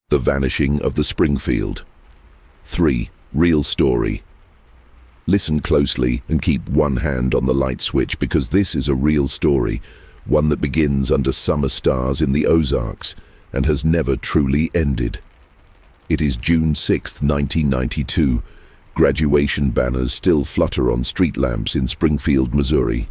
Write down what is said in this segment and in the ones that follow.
The Vanishing of the Springfield. 3. Real story. Listen closely and keep one hand on the light switch because this is a real story, one that begins under summer stars in the Ozarks and has never truly ended. It is June 6, 1992. Graduation banners still flutter on street lamps in Springfield, Missouri.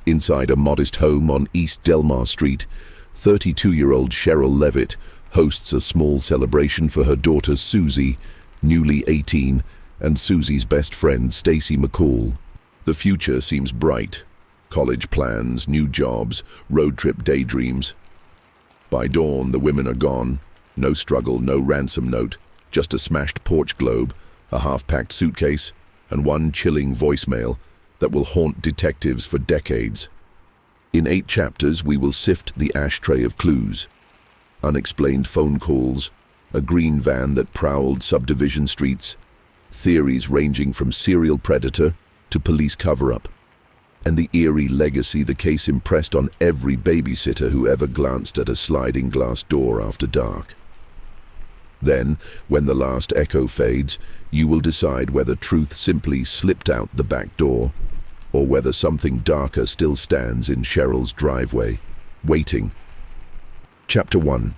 Inside a modest home on East Delmar Street, 32-year-old Cheryl Levitt hosts a small celebration for her daughter Susie, newly 18, and Susie's best friend Stacy McCall. The future seems bright. College plans, new jobs, road trip daydreams. By dawn, the women are gone. No struggle, no ransom note, just a smashed porch globe, a half-packed suitcase, and one chilling voicemail that will haunt detectives for decades. In 8 chapters, we will sift the ashtray of clues. Unexplained phone calls, a green van that prowled subdivision streets, theories ranging from serial predator to police cover-up, and the eerie legacy the case impressed on every babysitter who ever glanced at a sliding glass door after dark. Then, when the last echo fades, you will decide whether truth simply slipped out the back door, or whether something darker still stands in Cheryl's driveway, waiting. Chapter 1.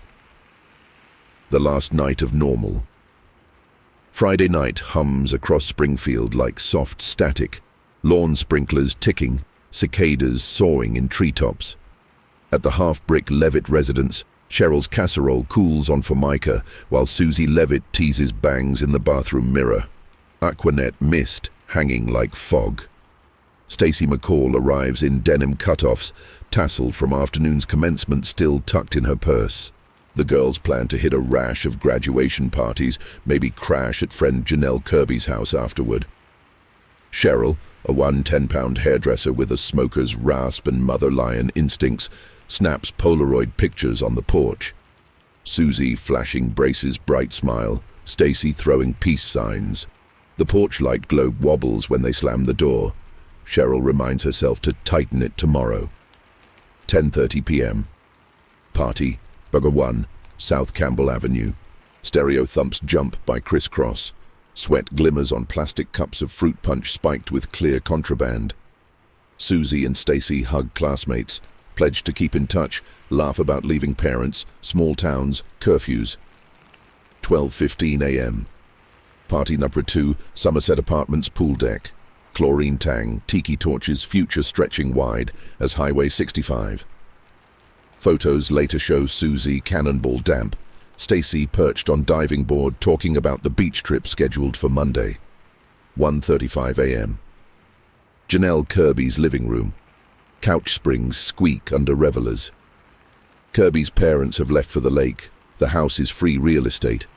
The last night of normal. Friday night hums across Springfield like soft static, lawn sprinklers ticking, cicadas soaring in treetops. At the half-brick Levitt residence, Cheryl's casserole cools on Formica while Susie Levitt teases bangs in the bathroom mirror. Aquanet mist hanging like fog. Stacy McCall arrives in denim cutoffs, tassel from afternoon's commencement still tucked in her purse. The girls plan to hit a rash of graduation parties, maybe crash at friend Janelle Kirby's house afterward. Cheryl, a 110-pound hairdresser with a smoker's rasp and mother lion instincts, snaps Polaroid pictures on the porch. Susie flashing braces bright smile, Stacy throwing peace signs. The porch light globe wobbles when they slam the door. Cheryl reminds herself to tighten it tomorrow. 10:30 p.m. Party, Burger 1, South Campbell Avenue. Stereo thumps jump by crisscross. Sweat glimmers on plastic cups of fruit punch spiked with clear contraband. Susie and Stacy hug classmates, pledge to keep in touch, laugh about leaving parents, small towns, curfews. 12:15 a.m. Party number 2, Somerset Apartments pool deck. Chlorine tang, tiki torches, future stretching wide as Highway 65. Photos later show Susie cannonball damp, Stacy perched on diving board talking about the beach trip scheduled for Monday. 1:35 a.m. Janelle Kirby's living room. Couch springs squeak under revelers. Kirby's parents have left for the lake. The house is free real estate.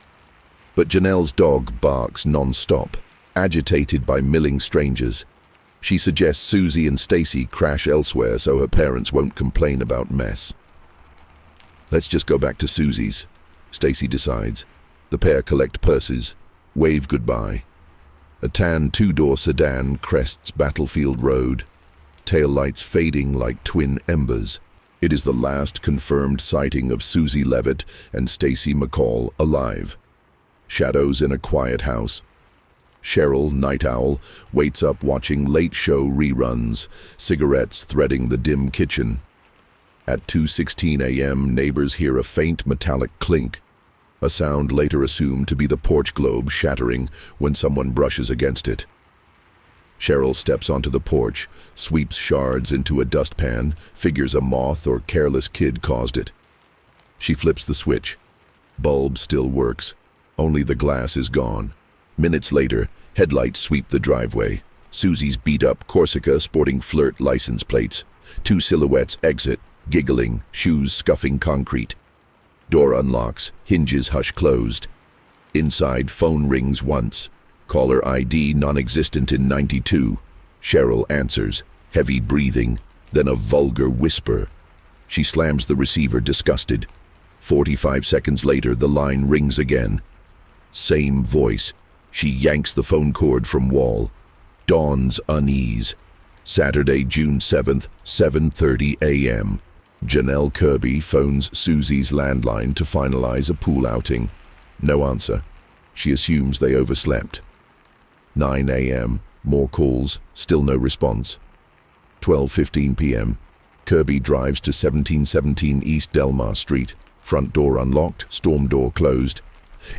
But Janelle's dog barks non-stop, agitated by milling strangers. She suggests Susie and Stacy crash elsewhere so her parents won't complain about mess. Let's just go back to Susie's, Stacy decides. The pair collect purses, wave goodbye. A tan 2-door sedan crests Battlefield Road, taillights fading like twin embers. It is the last confirmed sighting of Susie Levitt and Stacy McCall alive. Shadows in a quiet house. Cheryl, night owl, waits up watching late show reruns, cigarettes threading the dim kitchen. At 2:16 a.m., neighbors hear a faint metallic clink, a sound later assumed to be the porch globe shattering when someone brushes against it. Cheryl steps onto the porch, sweeps shards into a dustpan, figures a moth or careless kid caused it. She flips the switch. Bulb still works, only the glass is gone. Minutes later, headlights sweep the driveway. Susie's beat-up Corsica sporting flirt license plates. 2 silhouettes exit, giggling, shoes scuffing concrete. Door unlocks, hinges hush closed. Inside, phone rings once. Caller ID non-existent in 92. Cheryl answers, heavy breathing, then a vulgar whisper. She slams the receiver, disgusted. 45 seconds later, the line rings again. Same voice. She yanks the phone cord from wall. Dawn's unease. Saturday, June 7th, 7:30 a.m. Janelle Kirby phones Susie's landline to finalize a pool outing. No answer. She assumes they overslept. 9 a.m. More calls, still no response. 12:15 p.m. Kirby drives to 1717 East Delmar Street. Front door unlocked, storm door closed.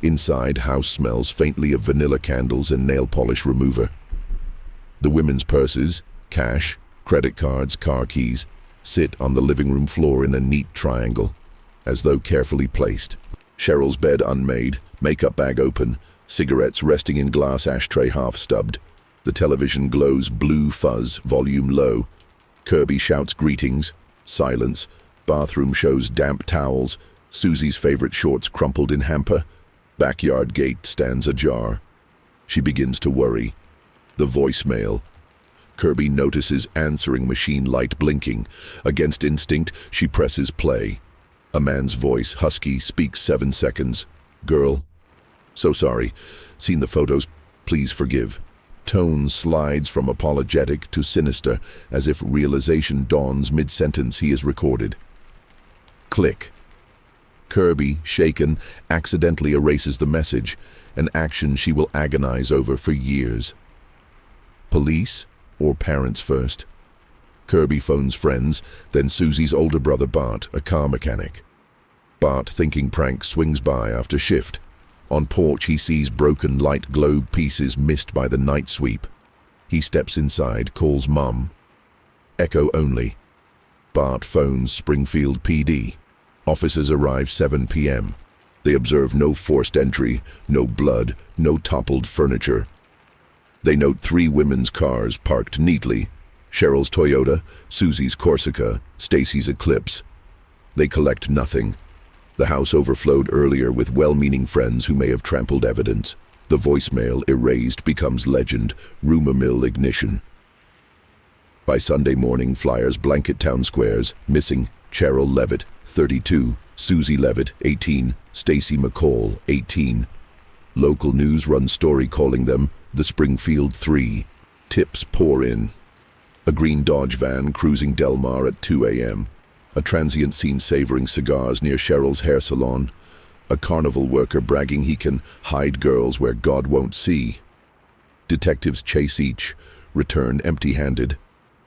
Inside, house smells faintly of vanilla candles and nail polish remover. The women's purses, cash, credit cards, car keys, sit on the living room floor in a neat triangle, as though carefully placed. Cheryl's bed unmade, makeup bag open, cigarettes resting in glass ashtray half stubbed. The television glows blue fuzz, volume low. Kirby shouts greetings, silence. Bathroom shows damp towels, Susie's favorite shorts crumpled in hamper. Backyard gate stands ajar. She begins to worry. The voicemail. Kirby notices answering machine light blinking. Against instinct, she presses play. A man's voice, husky, speaks 7 seconds. Girl. So sorry. Seen the photos. Please forgive. Tone slides from apologetic to sinister, as if realization dawns mid-sentence he is recorded. Click. Kirby, shaken, accidentally erases the message, an action she will agonize over for years. Police or parents first? Kirby phones friends, then Susie's older brother Bart, a car mechanic. Bart, thinking prank, swings by after shift. On porch, he sees broken light globe pieces missed by the night sweep. He steps inside, calls Mom. Echo only. Bart phones Springfield PD. Officers arrive 7 p.m. They observe no forced entry, no blood, no toppled furniture. They note 3 women's cars parked neatly. Cheryl's Toyota, Susie's Corsica, Stacy's Eclipse. They collect nothing. The house overflowed earlier with well-meaning friends who may have trampled evidence. The voicemail, erased, becomes legend, rumor mill ignition. By Sunday morning, flyers blanket town squares, missing Cheryl Levitt, 32, Susie Levitt, 18, Stacy McCall, 18. Local news runs story calling them the Springfield 3. Tips pour in. A green Dodge van cruising Delmar at 2 a.m. A transient seen savoring cigars near Cheryl's hair salon. A carnival worker bragging he can hide girls where God won't see. Detectives chase each, return empty-handed.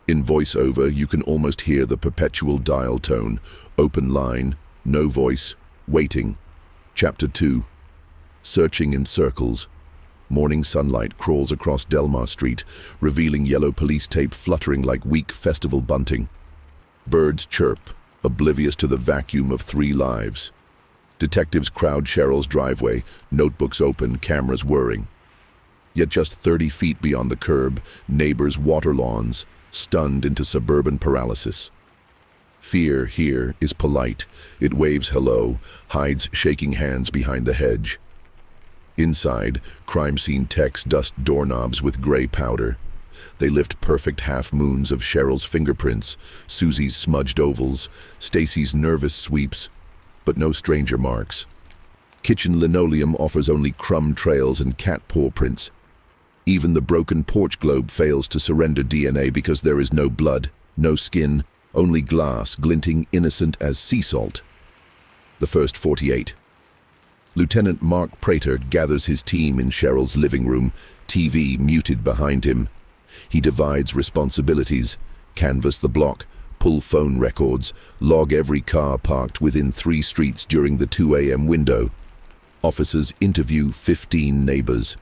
In voiceover, you can almost hear the perpetual dial tone. Open line, no voice, waiting. Chapter 2. Searching in circles. Morning sunlight crawls across Delmar Street, revealing yellow police tape fluttering like weak festival bunting. Birds chirp, oblivious to the vacuum of 3 lives. Detectives crowd Cheryl's driveway, notebooks open, cameras whirring. Yet just 30 feet beyond the curb, neighbors' water lawns, stunned into suburban paralysis. Fear here is polite. It waves hello, hides shaking hands behind the hedge. Inside, crime scene techs dust doorknobs with gray powder. They lift perfect half-moons of Cheryl's fingerprints, Susie's smudged ovals, Stacy's nervous sweeps, but no stranger marks. Kitchen linoleum offers only crumb trails and cat paw prints. Even the broken porch globe fails to surrender DNA because there is no blood, no skin, only glass glinting innocent as sea salt. The first 48. Lieutenant Mark Prater gathers his team in Cheryl's living room, TV muted behind him. He divides responsibilities, canvass the block, pull phone records, log every car parked within 3 streets during the 2 a.m. window. Officers interview 15 neighbors.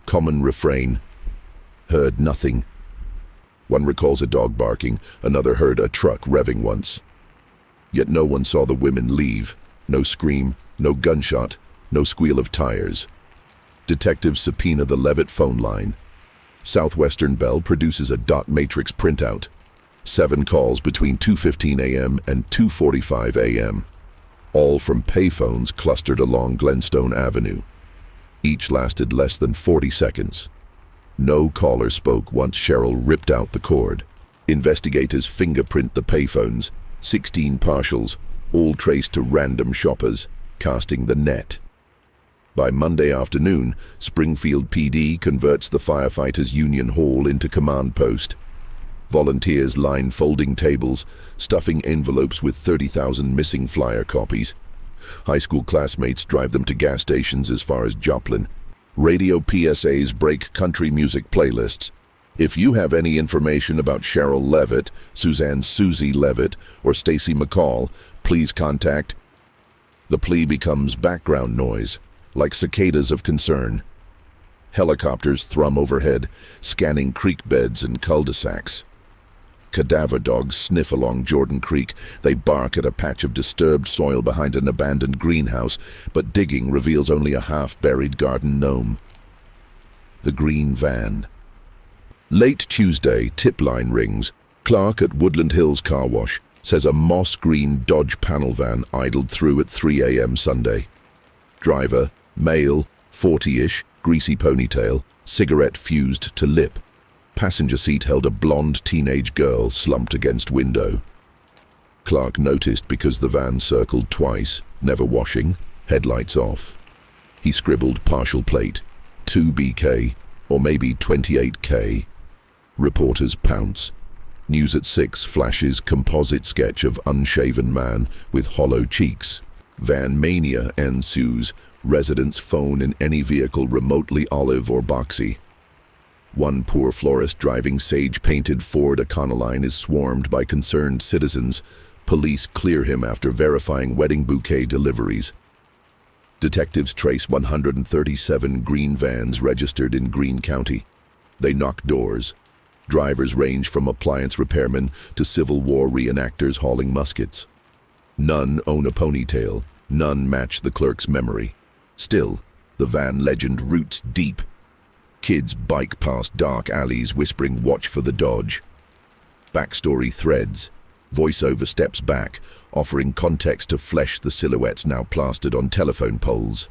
Common refrain. Heard nothing. One recalls a dog barking, another heard a truck revving once. Yet no one saw the women leave. No scream, no gunshot, no squeal of tires. Detectives subpoena the Levitt phone line. Southwestern Bell produces a dot matrix printout. 7 calls between 2:15 a.m. and 2:45 a.m. All from payphones clustered along Glenstone Avenue. Each lasted less than 40 seconds. No caller spoke once Cheryl ripped out the cord. Investigators fingerprint the payphones, 16 partials, all traced to random shoppers, casting the net. By Monday afternoon, Springfield PD converts the firefighters' union hall into command post. Volunteers line folding tables, stuffing envelopes with 30,000 missing flyer copies. High school classmates drive them to gas stations as far as Joplin. Radio PSAs break country music playlists. If you have any information about Cheryl Levitt, Suzanne Susie Levitt, or Stacy McCall, please contact. The plea becomes background noise, like cicadas of concern. Helicopters thrum overhead, scanning creek beds and cul-de-sacs. Cadaver dogs sniff along Jordan Creek. They bark at a patch of disturbed soil behind an abandoned greenhouse, but digging reveals only a half-buried garden gnome. The green van. Late Tuesday, tip line rings. Clark at Woodland Hills Car Wash says a moss-green Dodge panel van idled through at 3 a.m. Sunday. Driver, male, 40-ish, greasy ponytail, cigarette fused to lip. Passenger seat held a blonde teenage girl slumped against window. Clark noticed because the van circled twice, never washing, headlights off. He scribbled partial plate, 2BK, or maybe 28K. Reporters pounce. News at 6 flashes composite sketch of unshaven man with hollow cheeks. Van mania ensues. Residents phone in any vehicle remotely olive or boxy. One poor florist driving sage-painted Ford Econoline is swarmed by concerned citizens. Police clear him after verifying wedding bouquet deliveries. Detectives trace 137 green vans registered in Greene County. They knock doors. Drivers range from appliance repairmen to Civil War reenactors hauling muskets. None own a ponytail. None match the clerk's memory. Still, the van legend roots deep. Kids bike past dark alleys whispering, "Watch for the Dodge." Backstory threads. Voiceover steps back, offering context to flesh the silhouettes now plastered on telephone poles.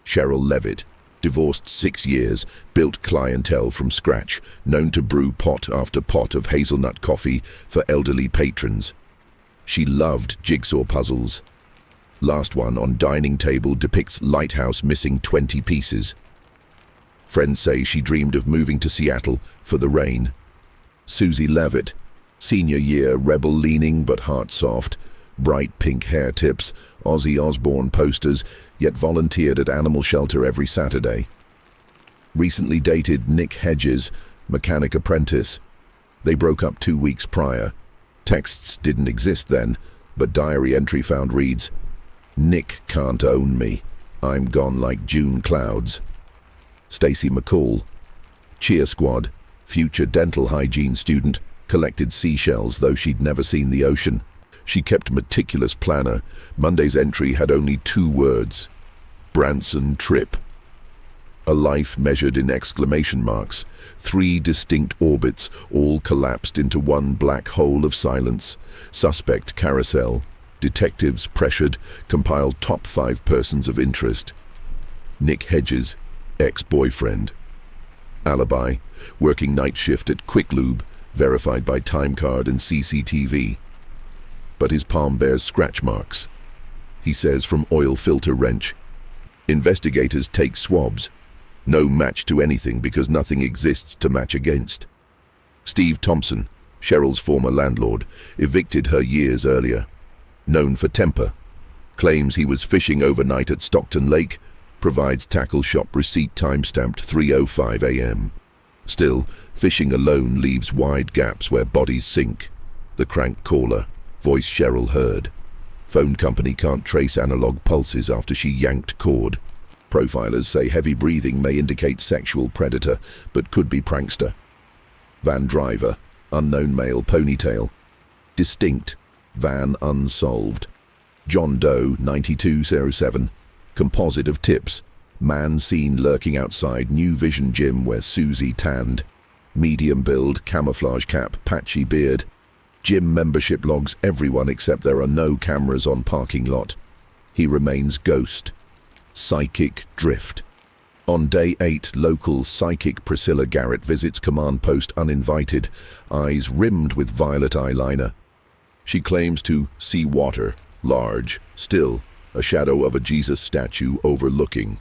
Cheryl Levitt, divorced 6 years, built clientele from scratch, known to brew pot after pot of hazelnut coffee for elderly patrons. She loved jigsaw puzzles. Last one on dining table depicts lighthouse missing 20 pieces. Friends say she dreamed of moving to Seattle for the rain. Susie Levitt, senior year, rebel-leaning but heart-soft, bright pink hair tips, Ozzy Osbourne posters, yet volunteered at animal shelter every Saturday. Recently dated Nick Hedges, mechanic apprentice. They broke up 2 weeks prior. Texts didn't exist then, but diary entry found reads, "Nick can't own me. I'm gone like June clouds." Stacy McCall, cheer squad, future dental hygiene student, collected seashells though she'd never seen the ocean. She kept meticulous planner. Monday's entry had only 2 words. Branson trip. A life measured in exclamation marks. 3 distinct orbits, all collapsed into one black hole of silence. Suspect carousel. Detectives pressured, compiled top 5 persons of interest. Nick Hedges, ex-boyfriend. Alibi, working night shift at Quick Lube, verified by time card and CCTV. But his palm bears scratch marks. He says from oil filter wrench. Investigators take swabs. No match to anything because nothing exists to match against. Steve Thompson, Cheryl's former landlord, evicted her years earlier. Known for temper. Claims he was fishing overnight at Stockton Lake. Provides tackle shop receipt time-stamped 3:05 a.m. Still, fishing alone leaves wide gaps where bodies sink. The crank caller. Voice Cheryl heard. Phone company can't trace analog pulses after she yanked cord. Profilers say heavy breathing may indicate sexual predator, but could be prankster. Van driver, unknown male ponytail. Distinct, van unsolved. John Doe, 9207. Composite of tips. Man seen lurking outside New Vision gym where Susie tanned. Medium build, camouflage cap, patchy beard. Gym membership logs everyone except there are no cameras on parking lot. He remains ghost. Psychic drift. On day 8, local psychic Priscilla Garrett visits command post uninvited, eyes rimmed with violet eyeliner. She claims to see water, large, still, a shadow of a Jesus statue overlooking.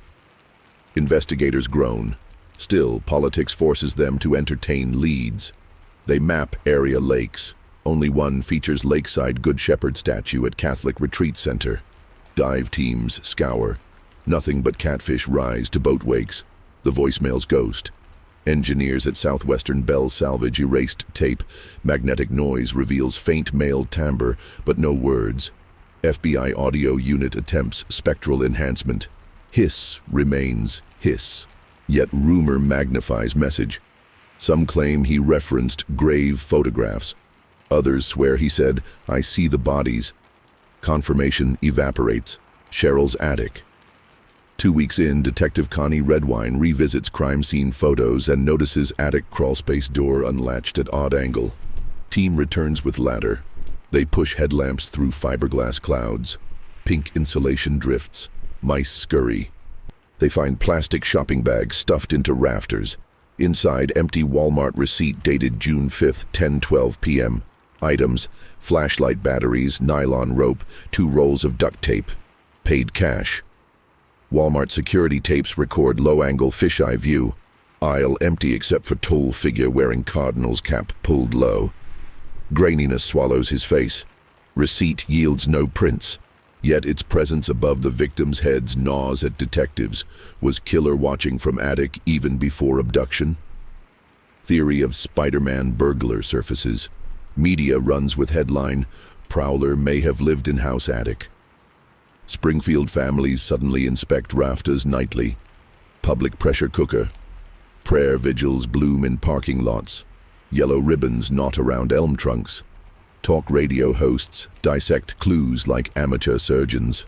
Investigators groan. Still, politics forces them to entertain leads. They map area lakes. Only one features lakeside Good Shepherd statue at Catholic Retreat Center. Dive teams scour. Nothing but catfish rise to boat wakes. The voicemail's ghost. Engineers at Southwestern Bell salvage erased tape. Magnetic noise reveals faint male timbre, but no words. FBI audio unit attempts spectral enhancement. Hiss remains hiss. Yet rumor magnifies message. Some claim he referenced grave photographs. Others swear he said, "I see the bodies." Confirmation evaporates. Cheryl's attic. 2 weeks in, Detective Connie Redwine revisits crime scene photos and notices attic crawlspace door unlatched at odd angle. Team returns with ladder. They push headlamps through fiberglass clouds. Pink insulation drifts. Mice scurry. They find plastic shopping bags stuffed into rafters. Inside, empty Walmart receipt dated June 5th, 10:12 p.m. Items: flashlight batteries, nylon rope, 2 rolls of duct tape. Paid cash. Walmart security tapes record low-angle fisheye view. Aisle empty except for tall figure wearing Cardinals cap pulled low. Graininess swallows his face. Receipt yields no prints. Yet its presence above the victims' heads gnaws at detectives. Was killer watching from attic even before abduction? Theory of Spider-Man burglar surfaces. Media runs with headline, "Prowler may have lived in house attic." Springfield families suddenly inspect rafters nightly. Public pressure cooker. Prayer vigils bloom in parking lots. Yellow ribbons knot around elm trunks. Talk radio hosts dissect clues like amateur surgeons.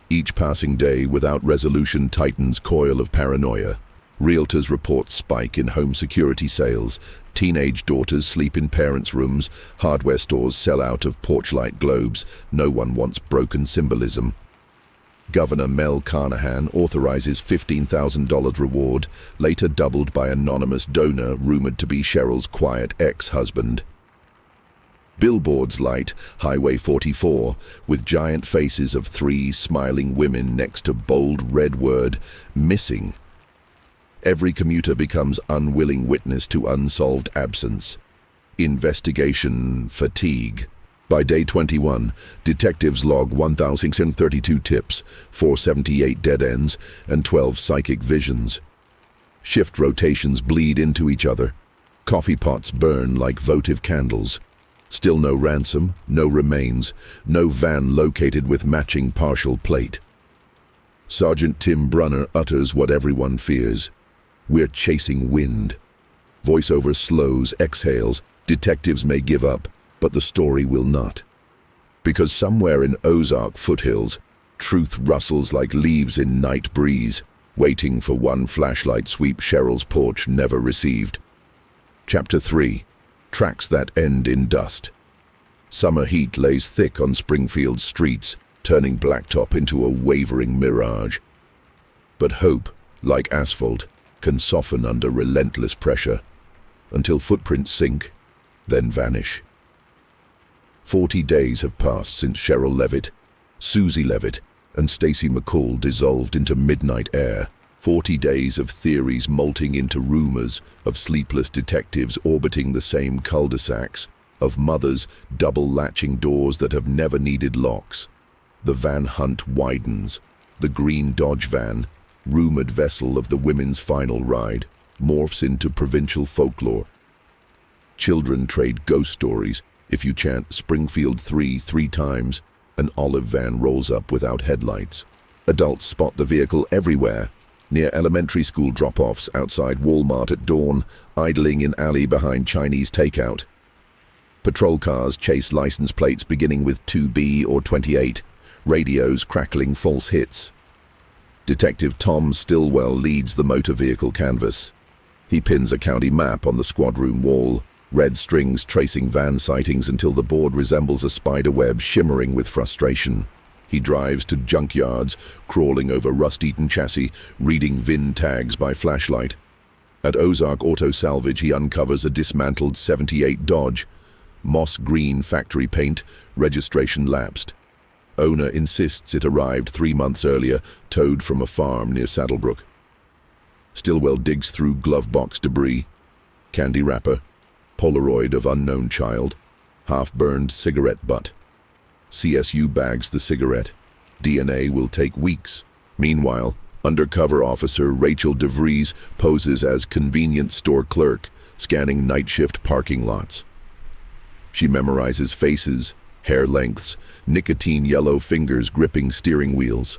Each passing day without resolution tightens coil of paranoia. Realtors report spike in home security sales. Teenage daughters sleep in parents' rooms. Hardware stores sell out of porch light globes. No one wants broken symbolism. Governor Mel Carnahan authorizes $15,000 reward, later doubled by anonymous donor rumored to be Cheryl's quiet ex-husband. Billboards light Highway 44 with giant faces of 3 smiling women next to bold red word, "Missing." Every commuter becomes unwilling witness to unsolved absence. Investigation fatigue. By day 21, detectives log 1,632 tips, 478 dead ends, and 12 psychic visions. Shift rotations bleed into each other. Coffee pots burn like votive candles. Still no ransom, no remains, no van located with matching partial plate. Sergeant Tim Brunner utters what everyone fears. "We're chasing wind." Voiceover slows, exhales. Detectives may give up, but the story will not. Because somewhere in Ozark foothills, truth rustles like leaves in night breeze, waiting for one flashlight sweep Cheryl's porch never received. Chapter 3. Tracks that end in dust. Summer heat lays thick on Springfield's streets, turning blacktop into a wavering mirage. But hope, like asphalt, can soften under relentless pressure, until footprints sink, then vanish. 40 days have passed since Cheryl Levitt, Susie Levitt, and Stacy McCall dissolved into midnight air. 40 days of theories molting into rumors, of sleepless detectives orbiting the same cul-de-sacs, of mothers double-latching doors that have never needed locks. The van hunt widens. The green Dodge van, rumored vessel of the women's final ride, morphs into provincial folklore. Children trade ghost stories. If you chant Springfield 3 times, an olive van rolls up without headlights. Adults spot the vehicle everywhere, near elementary school drop-offs, outside Walmart at dawn, idling in alley behind Chinese takeout. Patrol cars chase license plates beginning with 2B or 28, radios crackling false hits. Detective Tom Stillwell leads the motor vehicle canvass. He pins a county map on the squad room wall, red strings tracing van sightings until the board resembles a spider web shimmering with frustration. He drives to junkyards, crawling over rust-eaten chassis, reading VIN tags by flashlight. At Ozark Auto Salvage, he uncovers a dismantled '78 Dodge. Moss green factory paint, registration lapsed. Owner insists it arrived 3 months earlier, towed from a farm near Saddlebrook. Stillwell digs through glove box debris. Candy wrapper, Polaroid of unknown child. Half-burned cigarette butt. CSU bags the cigarette. DNA will take weeks. Meanwhile, undercover officer Rachel DeVries poses as convenience store clerk, scanning night shift parking lots. She memorizes faces, hair lengths, nicotine yellow fingers gripping steering wheels.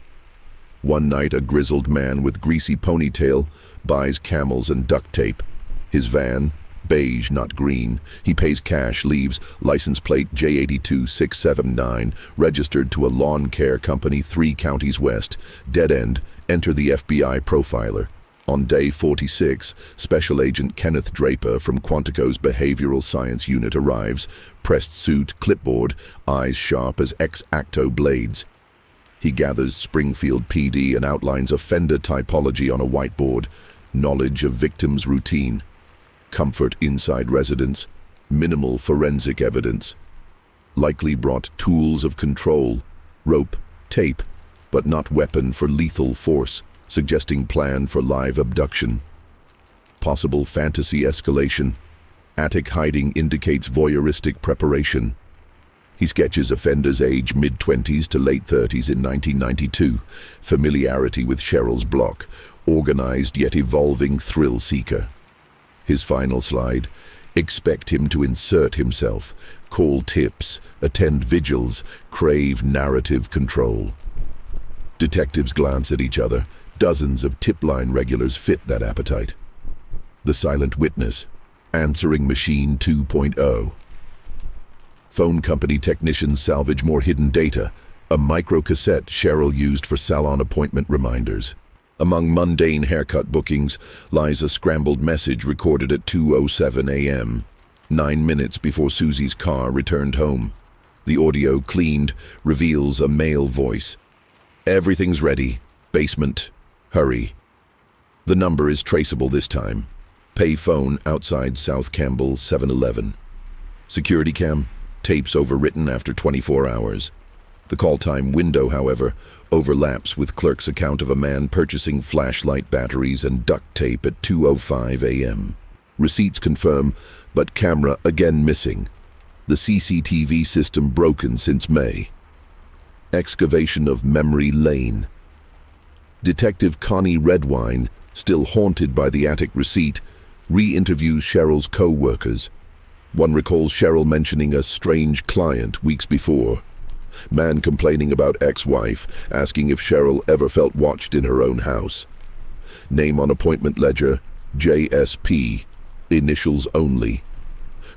One night, a grizzled man with greasy ponytail buys camels and duct tape. His van, beige, not green. He pays cash, leaves, license plate J82679, registered to a lawn care company 3 counties west. Dead end, enter the FBI profiler. On day 46, Special Agent Kenneth Draper from Quantico's Behavioral Science Unit arrives, pressed suit, clipboard, eyes sharp as ex-acto blades. He gathers Springfield PD and outlines offender typology on a whiteboard, knowledge of victim's routine, comfort inside residence, minimal forensic evidence. Likely brought tools of control, rope, tape, but not weapon for lethal force, suggesting plan for live abduction. Possible fantasy escalation. Attic hiding indicates voyeuristic preparation. He sketches offender's age mid-20s to late 30s in 1992. Familiarity with Cheryl's block. Organized yet evolving thrill seeker. His final slide. Expect him to insert himself, call tips, attend vigils, crave narrative control. Detectives glance at each other. Dozens of tip-line regulars fit that appetite. The silent witness. Answering machine 2.0. Phone company technicians salvage more hidden data. A microcassette Cheryl used for salon appointment reminders. Among mundane haircut bookings lies a scrambled message recorded at 2:07 a.m., 9 minutes before Susie's car returned home. The audio, cleaned, reveals a male voice. Everything's ready. Basement. Hurry. The number is traceable this time. Pay phone outside South Campbell 7-Eleven. Security cam. Tapes overwritten after 24 hours. The call time window, however, overlaps with clerk's account of a man purchasing flashlight batteries and duct tape at 2:05 a.m. Receipts confirm, but camera again missing. The CCTV system broken since May. Excavation of memory lane. Detective Connie Redwine, still haunted by the attic receipt, re-interviews Cheryl's co-workers. One recalls Cheryl mentioning a strange client weeks before. Man complaining about ex-wife, asking if Cheryl ever felt watched in her own house. Name on appointment ledger, JSP, initials only.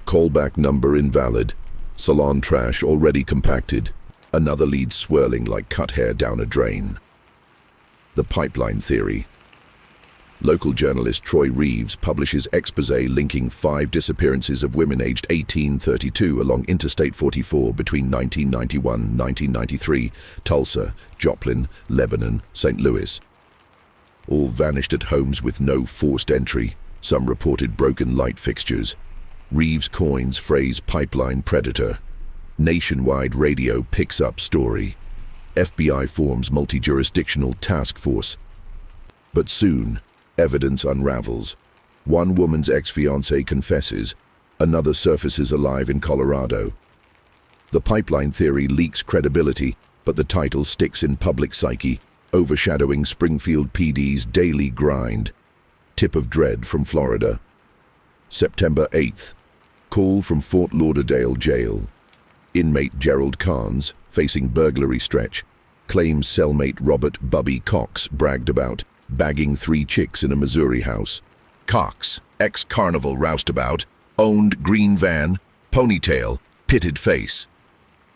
Callback number invalid. Salon trash already compacted. Another lead swirling like cut hair down a drain. The pipeline theory. Local journalist Troy Reeves publishes exposé linking 5 disappearances of women aged 18-32 along Interstate 44 between 1991 and 1993, Tulsa, Joplin, Lebanon, St. Louis. All vanished at homes with no forced entry, some reported broken light fixtures. Reeves coins phrase pipeline predator. Nationwide radio picks up story. FBI forms multi-jurisdictional task force. But soon, evidence unravels. One woman's ex-fiancé confesses, another surfaces alive in Colorado. The pipeline theory leaks credibility, but the title sticks in public psyche, overshadowing Springfield PD's daily grind. Tip of dread from Florida. September 8th. Call from Fort Lauderdale Jail. Inmate Gerald Carnes, facing burglary stretch, claims cellmate Robert "Bubby" Cox bragged about bagging 3 chicks in a Missouri house. Cox, ex-carnival roustabout, owned green van, ponytail, pitted face.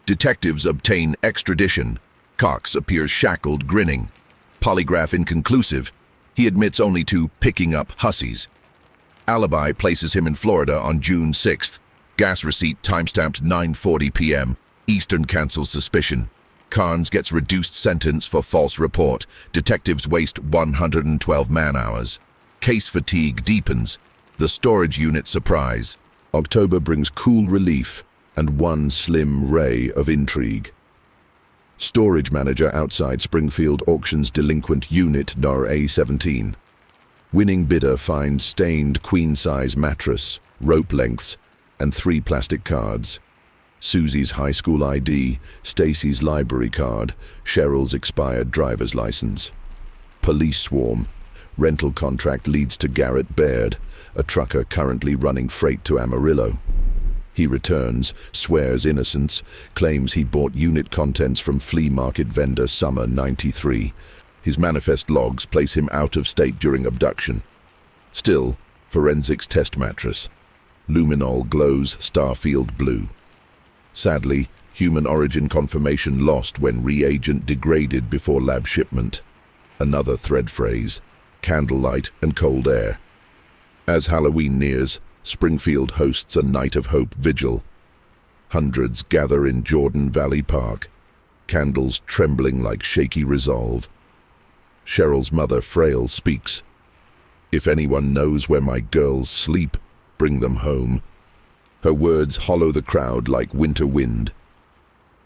Detectives obtain extradition. Cox appears shackled, grinning. Polygraph inconclusive. He admits only to picking up hussies. Alibi places him in Florida on June 6th. Gas receipt timestamped 9:40 p.m. Eastern cancels suspicion. Carnes gets reduced sentence for false report. Detectives waste 112 man-hours. Case fatigue deepens. The storage unit surprise. October brings cool relief and one slim ray of intrigue. Storage manager outside Springfield auctions delinquent unit NAR A17. Winning bidder finds stained queen-size mattress, rope lengths, and 3 plastic cards. Susie's high school ID, Stacy's library card, Cheryl's expired driver's license. Police swarm. Rental contract leads to Garrett Baird, a trucker currently running freight to Amarillo. He returns, swears innocence, claims he bought unit contents from flea market vendor summer '93. His manifest logs place him out of state during abduction. Still, forensics test mattress. Luminol glows starfield blue. Sadly, human origin confirmation lost when reagent degraded before lab shipment. Another thread phrase, candlelight and cold air. As Halloween nears, Springfield hosts a Night of Hope vigil. Hundreds gather in Jordan Valley Park, candles trembling like shaky resolve. Cheryl's mother, Frail, speaks. "If anyone knows where my girls sleep, bring them home." Her words hollow the crowd like winter wind.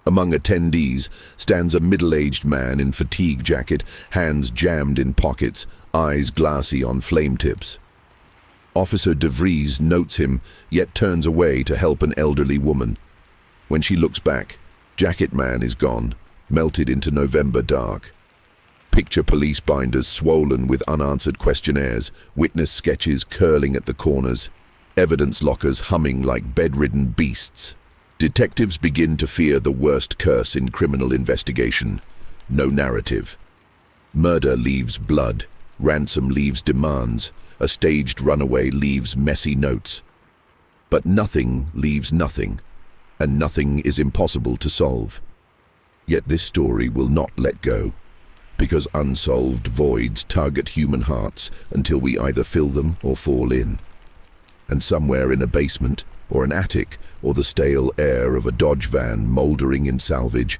Among attendees stands a middle-aged man in fatigue jacket, hands jammed in pockets, eyes glassy on flame tips. Officer DeVries notes him, yet turns away to help an elderly woman. When she looks back, Jacket Man is gone, melted into November dark. Picture police binders swollen with unanswered questionnaires, witness sketches curling at the corners, evidence lockers humming like bedridden beasts. Detectives begin to fear the worst curse in criminal investigation. No narrative. Murder leaves blood. Ransom leaves demands. A staged runaway leaves messy notes. But nothing leaves nothing, and nothing is impossible to solve. Yet this story will not let go, because unsolved voids tug at human hearts until we either fill them or fall in. And somewhere in a basement, or an attic, or the stale air of a Dodge van mouldering in salvage,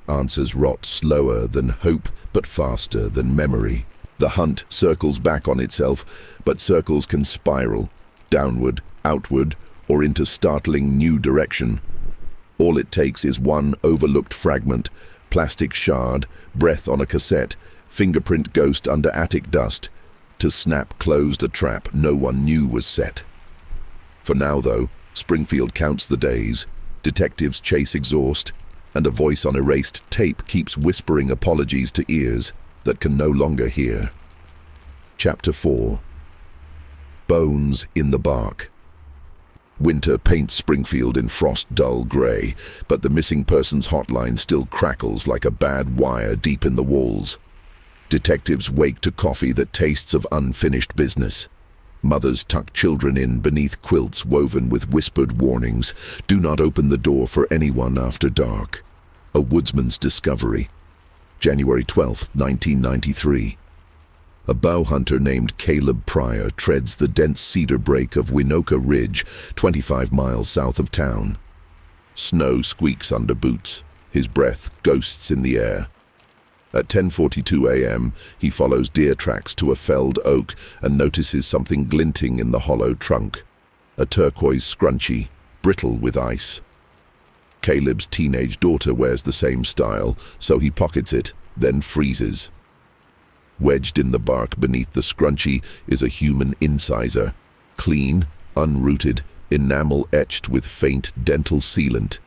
answers rot slower than hope, but faster than memory. The hunt circles back on itself, but circles can spiral, downward, outward, or into startling new direction. All it takes is one overlooked fragment, plastic shard, breath on a cassette, fingerprint ghost under attic dust, to snap closed a trap no one knew was set. For now, though, Springfield counts the days, detectives chase exhaust, and a voice on erased tape keeps whispering apologies to ears that can no longer hear. Chapter 4. Bones in the Bark. Winter paints Springfield in frost-dull grey, but the missing persons hotline still crackles like a bad wire deep in the walls. Detectives wake to coffee that tastes of unfinished business. Mothers tuck children in beneath quilts woven with whispered warnings. Do not open the door for anyone after dark. A woodsman's discovery. January 12, 1993. A bow hunter named Caleb Pryor treads the dense cedar brake of Winoka Ridge, 25 miles south of town. Snow squeaks under boots. His breath ghosts in the air. At 10:42 a.m., he follows deer tracks to a felled oak and notices something glinting in the hollow trunk. A turquoise scrunchie, brittle with ice. Caleb's teenage daughter wears the same style, so he pockets it, then freezes. Wedged in the bark beneath the scrunchie is a human incisor, clean, unrooted, enamel etched with faint dental sealant.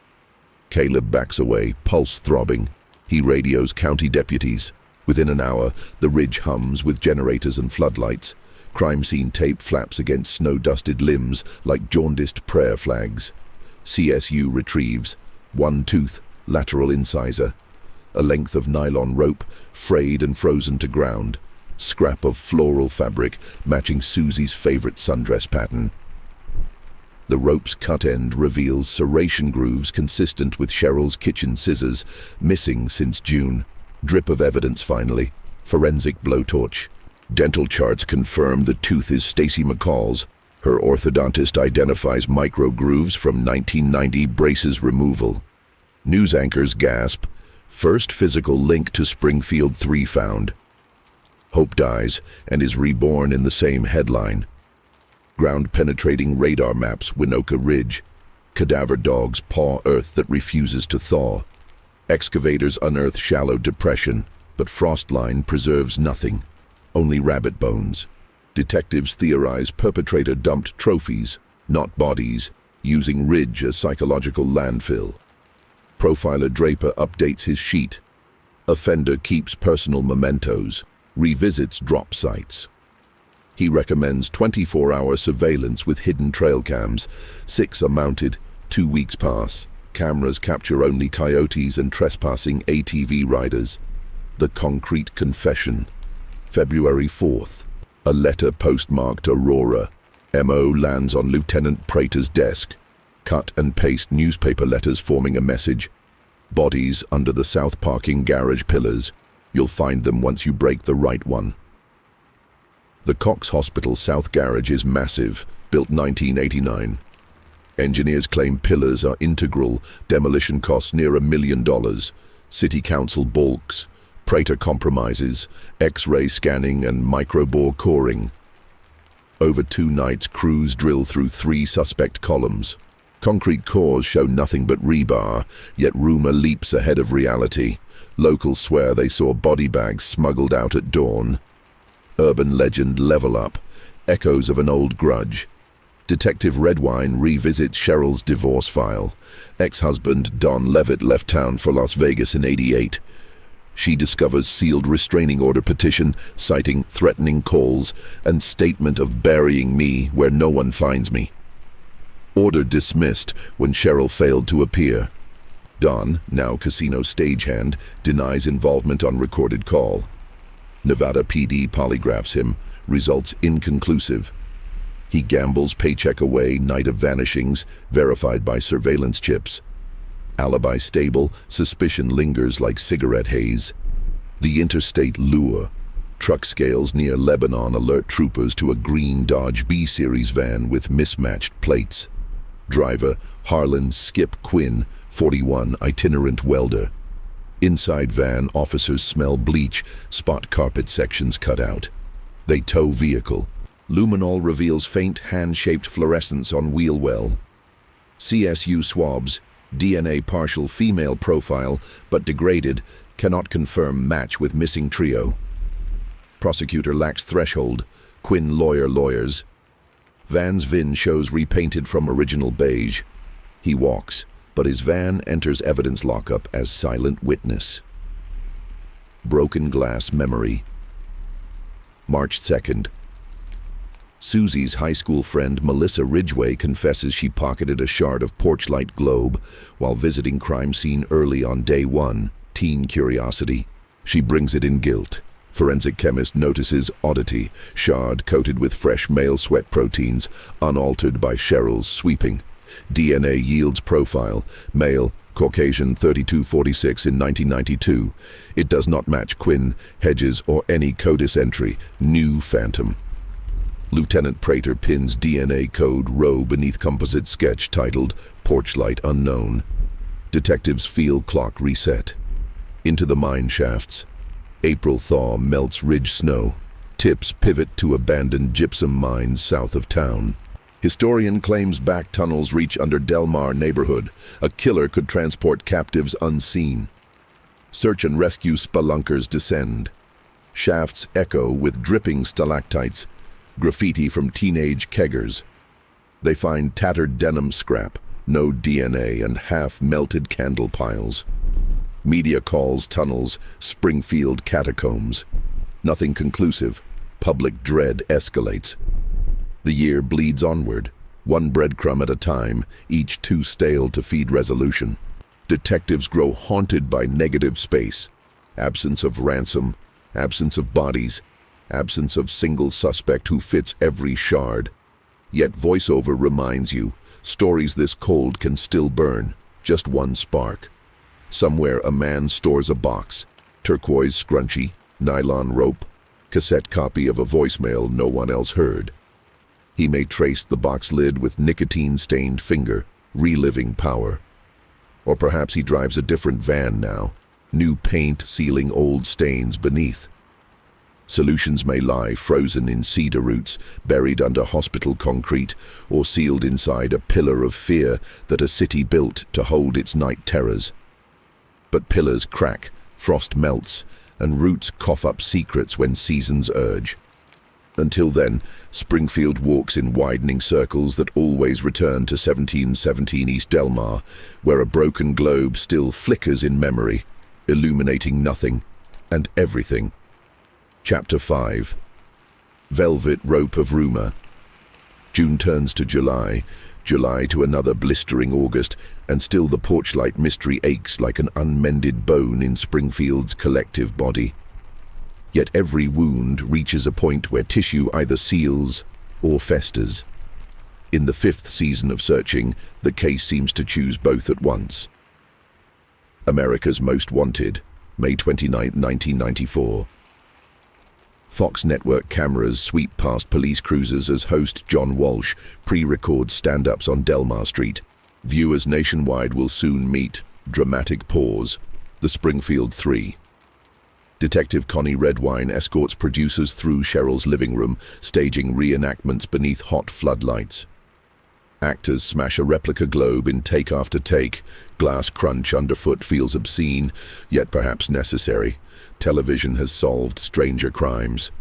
Caleb backs away, pulse throbbing. He radios county deputies. Within an hour, the ridge hums with generators and floodlights. Crime scene tape flaps against snow-dusted limbs like jaundiced prayer flags. CSU retrieves. One tooth, lateral incisor. A length of nylon rope, frayed and frozen to ground. Scrap of floral fabric matching Susie's favorite sundress pattern. The rope's cut end reveals serration grooves consistent with Cheryl's kitchen scissors, missing since June. Drip of evidence finally. Forensic blowtorch. Dental charts confirm the tooth is Stacy McCall's. Her orthodontist identifies micro grooves from 1990 braces removal. News anchors gasp. First physical link to Springfield 3 found. Hope dies and is reborn in the same headline. Ground-penetrating radar maps Winoka Ridge. Cadaver dogs paw earth that refuses to thaw. Excavators unearth shallow depression, but frost line preserves nothing. Only rabbit bones. Detectives theorize perpetrator dumped trophies, not bodies. using Ridge as psychological landfill. Profiler Draper updates his sheet. Offender keeps personal mementos, revisits drop sites. He recommends 24-hour surveillance with hidden trail cams. 6 are mounted, 2 weeks pass. Cameras capture only coyotes and trespassing ATV riders. The concrete confession. February 4th. A letter postmarked Aurora. MO lands on Lieutenant Prater's desk. Cut and paste newspaper letters forming a message. Bodies under the south parking garage pillars. You'll find them once you break the right one. The Cox Hospital South Garage is massive, built 1989. Engineers claim pillars are integral, demolition costs near $1 million. City Council balks, Prater compromises, X-ray scanning and microbore coring. Over 2 nights, crews drill through 3 suspect columns. Concrete cores show nothing but rebar, yet rumor leaps ahead of reality. Locals swear they saw body bags smuggled out at dawn. Urban legend level up, echoes of an old grudge. Detective Redwine revisits Cheryl's divorce file. Ex-husband Don Levitt left town for Las Vegas in '88. She discovers sealed restraining order petition citing threatening calls and statement of burying me where no one finds me. Order dismissed when Cheryl failed to appear. Don, now casino stagehand, denies involvement on recorded call. Nevada PD polygraphs him, results inconclusive. He gambles paycheck away, night of vanishings, verified by surveillance chips. Alibi stable, suspicion lingers like cigarette haze. The interstate lure. Truck scales near Lebanon alert troopers to a green Dodge B-Series van with mismatched plates. Driver, Harlan Skip Quinn, 41, itinerant welder. Inside van, officers smell bleach, spot carpet sections cut out. They tow vehicle. Luminol reveals faint hand-shaped fluorescence on wheel well. CSU swabs, DNA partial female profile, but degraded, cannot confirm match with missing trio. Prosecutor lacks threshold, Quinn lawyers. Van's VIN shows repainted from original beige. He walks, but his van enters evidence lockup as silent witness. Broken glass memory. March 2nd. Susie's high school friend Melissa Ridgway confesses she pocketed a shard of porch light globe while visiting crime scene early on day 1, teen curiosity. She brings it in guilt. Forensic chemist notices oddity, shard coated with fresh male sweat proteins, unaltered by Cheryl's sweeping. DNA yields profile, male, Caucasian 3246 in 1992. It does not match Quinn, Hedges, or any CODIS entry, new phantom. Lieutenant Prater pins DNA code row beneath composite sketch titled Porch Light Unknown. Detectives feel clock reset. Into the mine shafts. April thaw melts ridge snow. Tips pivot to abandoned gypsum mines south of town. Historian claims back tunnels reach under Del Mar neighborhood. A killer could transport captives unseen. Search and rescue spelunkers descend. Shafts echo with dripping stalactites. Graffiti from teenage keggers. They find tattered denim scrap, no DNA, and half-melted candle piles. Media calls tunnels Springfield catacombs. Nothing conclusive. Public dread escalates. The year bleeds onward, one breadcrumb at a time, each too stale to feed resolution. Detectives grow haunted by negative space. Absence of ransom, absence of bodies, absence of single suspect who fits every shard. Yet voiceover reminds you, stories this cold can still burn, just one spark. Somewhere a man stores a box, turquoise scrunchie, nylon rope, cassette copy of a voicemail no one else heard. He may trace the box lid with nicotine-stained finger, reliving power. Or perhaps he drives a different van now, new paint sealing old stains beneath. Solutions may lie frozen in cedar roots, buried under hospital concrete, or sealed inside a pillar of fear that a city built to hold its night terrors. But pillars crack, frost melts, and roots cough up secrets when seasons urge. Until then, Springfield walks in widening circles that always return to 1717 East Delmar, where a broken globe still flickers in memory, illuminating nothing and everything. Chapter 5. Velvet Rope of Rumor. June turns to July, July to another blistering August, and still the porchlight mystery aches like an unmended bone in Springfield's collective body. Yet every wound reaches a point where tissue either seals or festers. In the 5th season of searching, the case seems to choose both at once. America's Most Wanted, May 29, 1994. Fox network cameras sweep past police cruisers as host John Walsh pre-records stand-ups on Delmar Street. Viewers nationwide will soon meet, dramatic pause, the Springfield Three. Detective Connie Redwine escorts producers through Cheryl's living room, staging reenactments beneath hot floodlights. Actors smash a replica globe in take after take. Glass crunch underfoot feels obscene, yet perhaps necessary. Television has solved stranger crimes.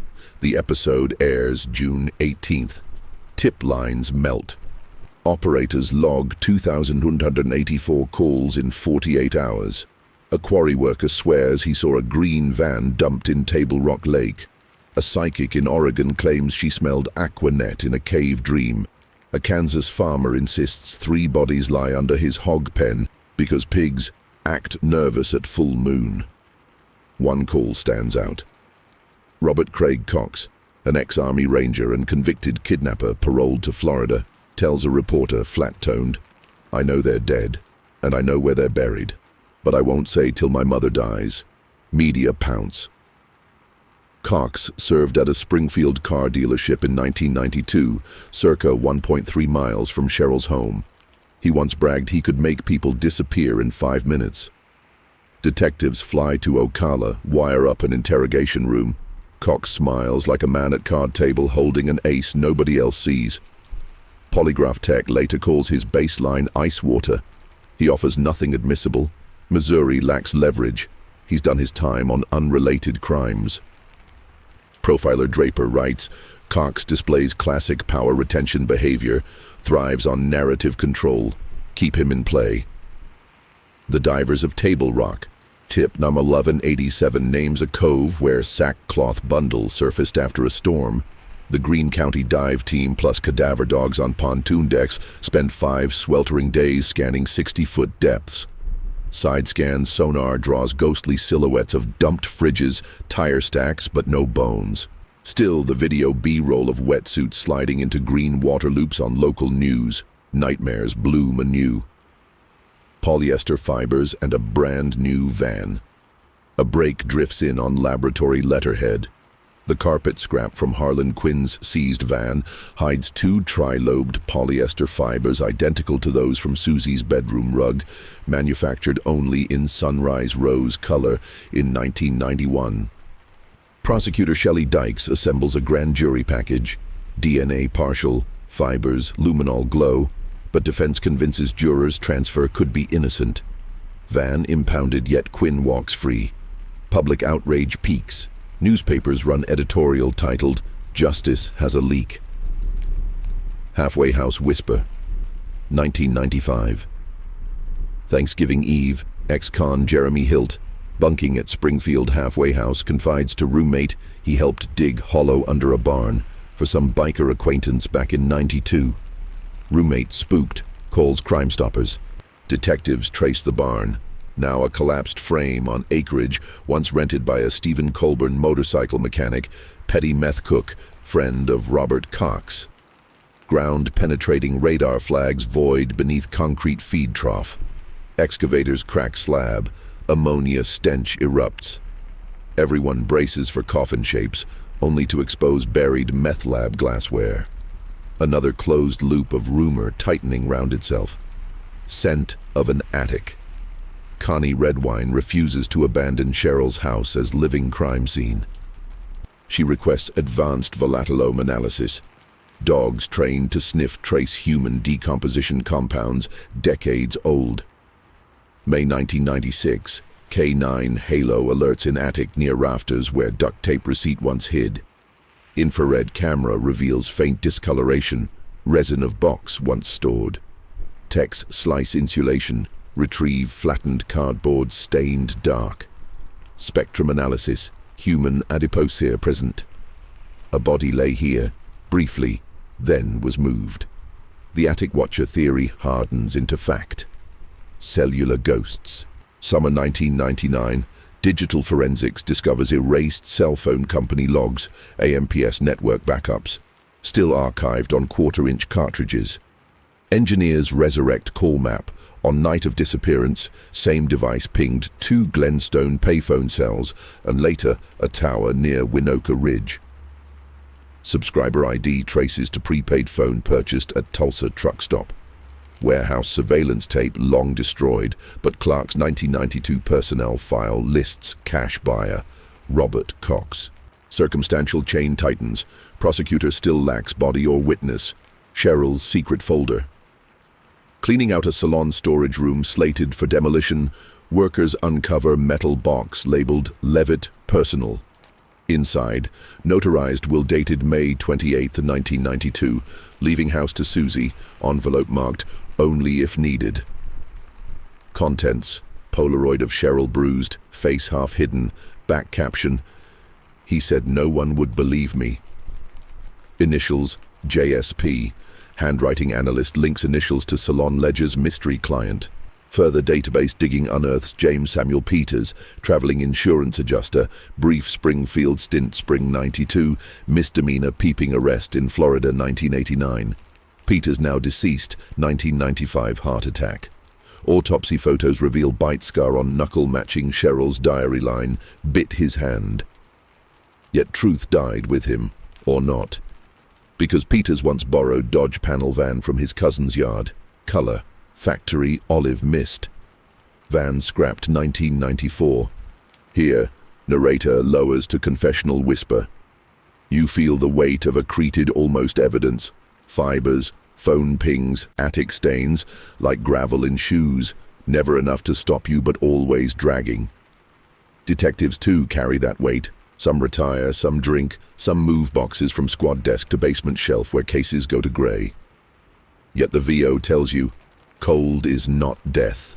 The episode airs June 18th. Tip lines melt. Operators log 2,184 calls in 48 hours. A quarry worker swears he saw a green van dumped in Table Rock Lake. A psychic in Oregon claims she smelled aquanet in a cave dream. A Kansas farmer insists 3 bodies lie under his hog pen because pigs act nervous at full moon. One call stands out. Robert Craig Cox, an ex-Army Ranger and convicted kidnapper paroled to Florida, tells a reporter, flat-toned, "I know they're dead, and I know where they're buried. But I won't say till my mother dies." Media pounce. Cox served at a Springfield car dealership in 1992, circa 1.3 miles from Cheryl's home. He once bragged he could make people disappear in 5 minutes. Detectives fly to Ocala, wire up an interrogation room. Cox smiles like a man at card table holding an ace nobody else sees. Polygraph tech later calls his baseline ice water. He offers nothing admissible. Missouri lacks leverage. He's done his time on unrelated crimes. Profiler Draper writes, Cox displays classic power retention behavior, thrives on narrative control. Keep him in play. The Divers of Table Rock. Tip number 1187 names a cove where sackcloth bundles surfaced after a storm. The Greene County dive team plus cadaver dogs on pontoon decks spent 5 sweltering days scanning 60-foot depths. Side scan sonar draws ghostly silhouettes of dumped fridges, tire stacks, but no bones. Still, the video B-roll of wetsuits sliding into green water loops on local news. Nightmares bloom anew. Polyester fibers and a brand new van. A break drifts in on laboratory letterhead. The carpet scrap from Harlan Quinn's seized van hides 2 tri-lobed polyester fibers identical to those from Susie's bedroom rug, manufactured only in sunrise rose color in 1991. Prosecutor Shelley Dykes assembles a grand jury package. DNA partial, fibers, luminol glow, but defense convinces jurors transfer could be innocent. Van impounded, yet Quinn walks free. Public outrage peaks. Newspapers run editorial titled, "Justice Has a Leak." Halfway House Whisper. 1995. Thanksgiving Eve, ex-con Jeremy Hilt, bunking at Springfield halfway house, confides to roommate he helped dig hollow under a barn for some biker acquaintance back in '92. Roommate, spooked, calls Crime Stoppers. Detectives trace the barn. Now a collapsed frame on acreage once rented by a Stephen Colburn motorcycle mechanic, petty meth cook, friend of Robert Cox. Ground-penetrating radar flags void beneath concrete feed trough. Excavators crack slab. Ammonia stench erupts. Everyone braces for coffin shapes, only to expose buried meth lab glassware. Another closed loop of rumor tightening round itself. Scent of an attic. Connie Redwine refuses to abandon Cheryl's house as living crime scene. She requests advanced volatilome analysis. Dogs trained to sniff trace human decomposition compounds decades old. May 1996, K9 halo alerts in attic near rafters where duct tape receipt once hid. Infrared camera reveals faint discoloration, resin of box once stored. Text slice insulation, retrieve flattened cardboard stained dark. Spectrum analysis, human adipocere present. A body lay here, briefly, then was moved. The attic watcher theory hardens into fact. Cellular ghosts. Summer 1999, digital forensics discovers erased cell phone company logs, AMPS network backups, still archived on quarter-inch cartridges. Engineers resurrect call map. On night of disappearance, same device pinged 2 Glenstone payphone cells and later a tower near Winoka Ridge. Subscriber ID traces to prepaid phone purchased at Tulsa truck stop. Warehouse surveillance tape long destroyed, but Clark's 1992 personnel file lists cash buyer, Robert Cox. Circumstantial chain tightens. Prosecutor still lacks body or witness. Cheryl's secret folder. Cleaning out a salon storage room slated for demolition, workers uncover metal box labeled Levitt Personal. Inside, notarized will dated May 28, 1992, leaving house to Susie, envelope marked only if needed. Contents: Polaroid of Cheryl bruised, face half hidden, back caption, "He said no one would believe me." Initials: JSP. Handwriting analyst links initials to Salon Ledger's mystery client. Further database digging unearths James Samuel Peters, traveling insurance adjuster, brief Springfield stint spring 92, misdemeanor peeping arrest in Florida 1989. Peters now deceased, 1995 heart attack. Autopsy photos reveal bite scar on knuckle matching Cheryl's diary line, bit his hand. Yet truth died with him, or not. Because Peters once borrowed Dodge panel van from his cousin's yard. Color: factory olive mist. Van scrapped 1994. Here, narrator lowers to confessional whisper. You feel the weight of accreted almost evidence. Fibers, phone pings, attic stains, like gravel in shoes. Never enough to stop you but always dragging. Detectives too carry that weight. Some retire, some drink, some move boxes from squad desk to basement shelf where cases go to gray. Yet the VO tells you, cold is not death.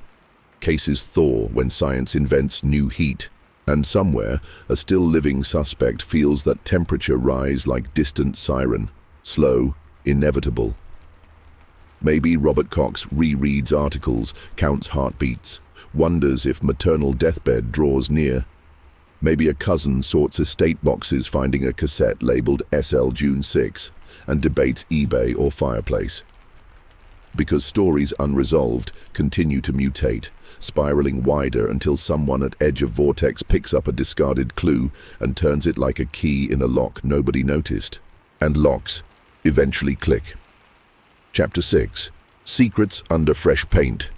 Cases thaw when science invents new heat, and somewhere a still living suspect feels that temperature rise like distant siren, slow, inevitable. Maybe Robert Cox rereads articles, counts heartbeats, wonders if maternal deathbed draws near. Maybe a cousin sorts estate boxes finding a cassette labeled SL June 6 and debates eBay or fireplace. Because stories unresolved continue to mutate, spiraling wider until someone at edge of vortex picks up a discarded clue and turns it like a key in a lock nobody noticed. And locks eventually click. Chapter 6. Secrets under fresh paint.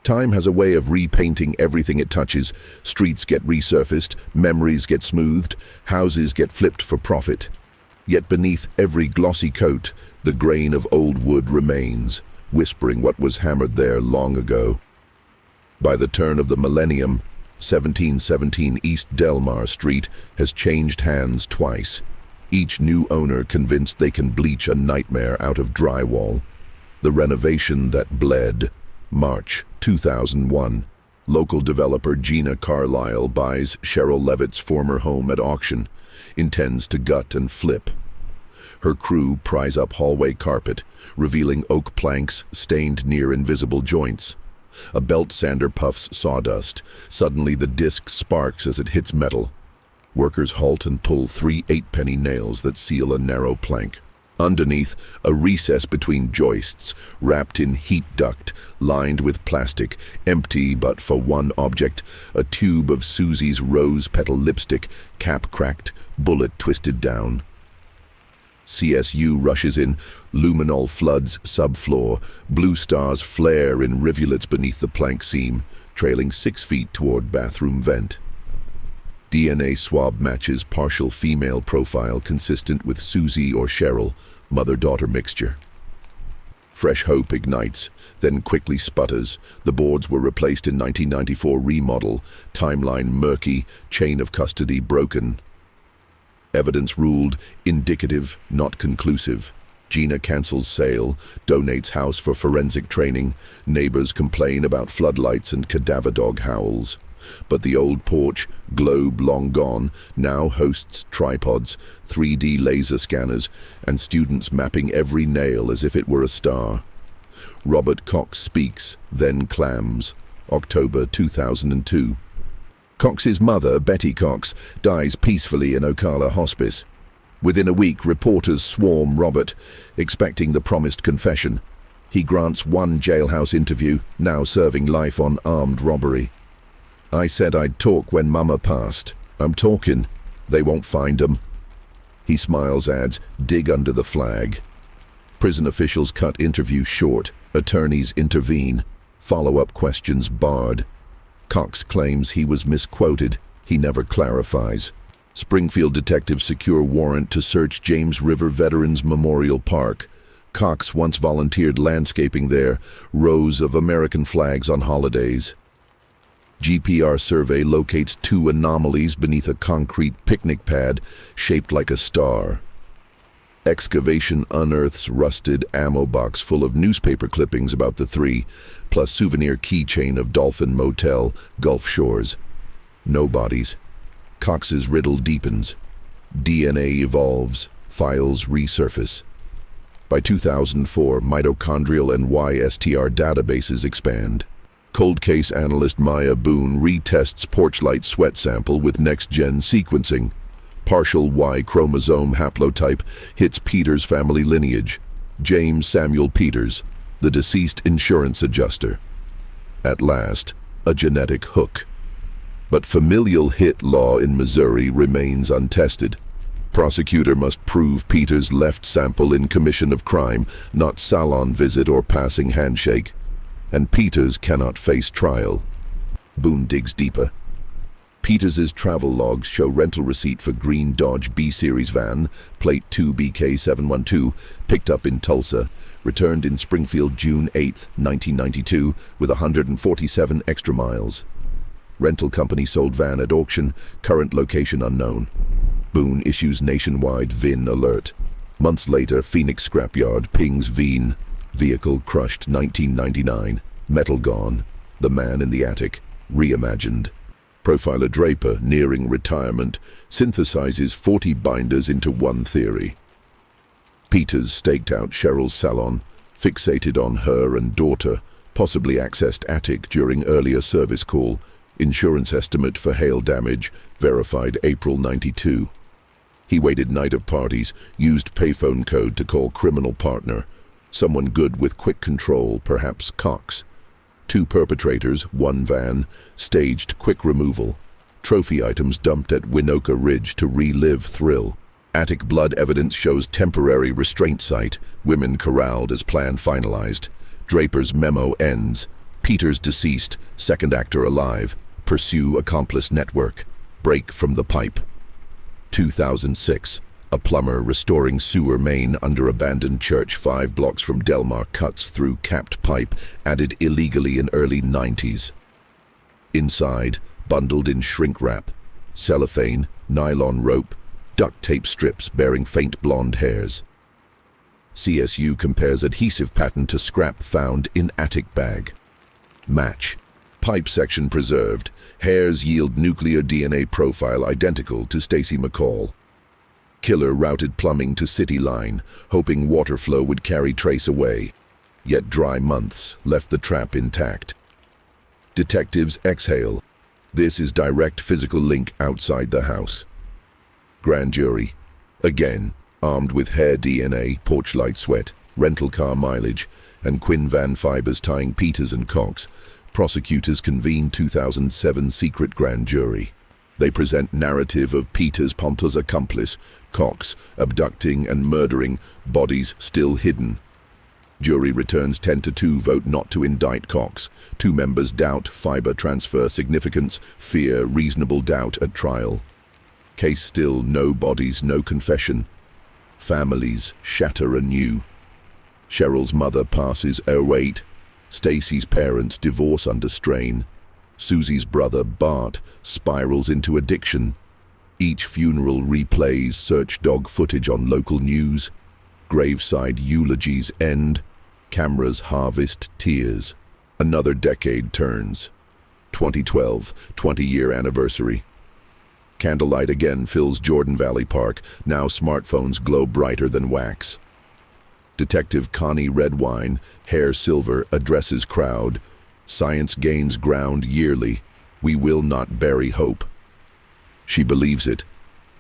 Time has a way of repainting everything it touches. Streets get resurfaced, memories get smoothed, houses get flipped for profit. Yet beneath every glossy coat, the grain of old wood remains, whispering what was hammered there long ago. By the turn of the millennium, 1717 East Delmar Street has changed hands twice, each new owner convinced they can bleach a nightmare out of drywall. The renovation that bled. March 2001. Local developer Gina Carlisle buys Cheryl Levitt's former home at auction, intends to gut and flip. Her crew pries up hallway carpet, revealing oak planks stained near invisible joints. A belt sander puffs sawdust. Suddenly the disc sparks as it hits metal. Workers halt and pull 3 8-penny nails that seal a narrow plank. Underneath, a recess between joists, wrapped in heat duct, lined with plastic, empty but for one object, a tube of Susie's rose petal lipstick, cap cracked, bullet twisted down. CSU rushes in, luminol floods subfloor, blue stars flare in rivulets beneath the plank seam, trailing 6 feet toward bathroom vent. DNA swab matches partial female profile consistent with Susie or Cheryl, mother-daughter mixture. Fresh hope ignites, then quickly sputters. The boards were replaced in 1994 remodel, timeline murky, chain of custody broken. Evidence ruled indicative, not conclusive. Gina cancels sale, donates house for forensic training. Neighbors complain about floodlights and cadaver dog howls. But the old porch, globe long gone, now hosts tripods, 3D laser scanners, and students mapping every nail as if it were a star. Robert Cox speaks, then clams. October 2002. Cox's mother, Betty Cox, dies peacefully in Ocala Hospice. Within a week, reporters swarm Robert, expecting the promised confession. He grants one jailhouse interview, now serving life on armed robbery. "I said I'd talk when Mama passed. I'm talking. They won't find 'em." He smiles, adds, "Dig under the flag." Prison officials cut interview short. Attorneys intervene. Follow-up questions barred. Cox claims he was misquoted. He never clarifies. Springfield detectives secure warrant to search James River Veterans Memorial Park. Cox once volunteered landscaping there, rows of American flags on holidays. GPR survey locates two anomalies beneath a concrete picnic pad shaped like a star. Excavation unearths rusted ammo box full of newspaper clippings about the three, plus souvenir keychain of Dolphin Motel, Gulf Shores. No bodies. Cox's riddle deepens. DNA evolves. Files resurface. By 2004, mitochondrial and YSTR databases expand. Cold case analyst Maya Boone retests porch light sweat sample with next-gen sequencing. Partial Y chromosome haplotype hits Peters' family lineage. James Samuel Peters, the deceased insurance adjuster. At last, a genetic hook. But familial hit law in Missouri remains untested. Prosecutor must prove Peters left sample in commission of crime, not salon visit or passing handshake. And Peters cannot face trial. Boone digs deeper. Peters' travel logs show rental receipt for green Dodge B-Series van, plate 2BK712, picked up in Tulsa, returned in Springfield June 8, 1992, with 147 extra miles. Rental company sold van at auction, current location unknown. Boone issues nationwide VIN alert. Months later, Phoenix scrapyard pings VIN. Vehicle crushed 1999. Metal gone. The man in the attic. Reimagined. Profiler Draper, nearing retirement, synthesizes 40 binders into one theory. Peters staked out Cheryl's salon, fixated on her and daughter, possibly accessed attic during earlier service call. Insurance estimate for hail damage, verified April 92. He waited night of parties, used payphone code to call criminal partner. Someone good with quick control, perhaps Cox. Two perpetrators, one van, staged quick removal. Trophy items dumped at Winoka Ridge to relive thrill. Attic blood evidence shows temporary restraint site. Women corralled as plan finalized. Draper's memo ends. Peters deceased, second actor alive. Pursue accomplice network. Break from the pipe. 2006. A plumber restoring sewer main under abandoned church 5 blocks from Delmar cuts through capped pipe added illegally in early 90s. Inside, bundled in shrink wrap, cellophane, nylon rope, duct tape strips bearing faint blonde hairs. CSU compares adhesive pattern to scrap found in attic bag. Match. Pipe section preserved. Hairs yield nuclear DNA profile identical to Stacy McCall. Killer routed plumbing to city line, hoping water flow would carry trace away. Yet dry months left the trap intact. Detectives exhale. This is direct physical link outside the house. Grand jury. Again, armed with hair DNA, porch light sweat, rental car mileage, and Quinn van fibers tying Peters and Cox, prosecutors convene 2007 secret grand jury. They present narrative of Peters Ponta's accomplice, Cox, abducting and murdering, bodies still hidden. Jury returns 10-2 vote not to indict Cox. 2 members doubt fiber transfer significance, fear reasonable doubt at trial. Case still, no bodies, no confession. Families shatter anew. Cheryl's mother passes 08. Stacy's parents divorce under strain. Susie's brother, Bart, spirals into addiction. Each funeral replays search dog footage on local news. Graveside eulogies end. Cameras harvest tears. Another decade turns. 2012, 20-year anniversary. Candlelight again fills Jordan Valley Park. Now smartphones glow brighter than wax. Detective Connie Redwine, hair silver, addresses crowd. Science gains ground yearly. We will not bury hope. She believes it,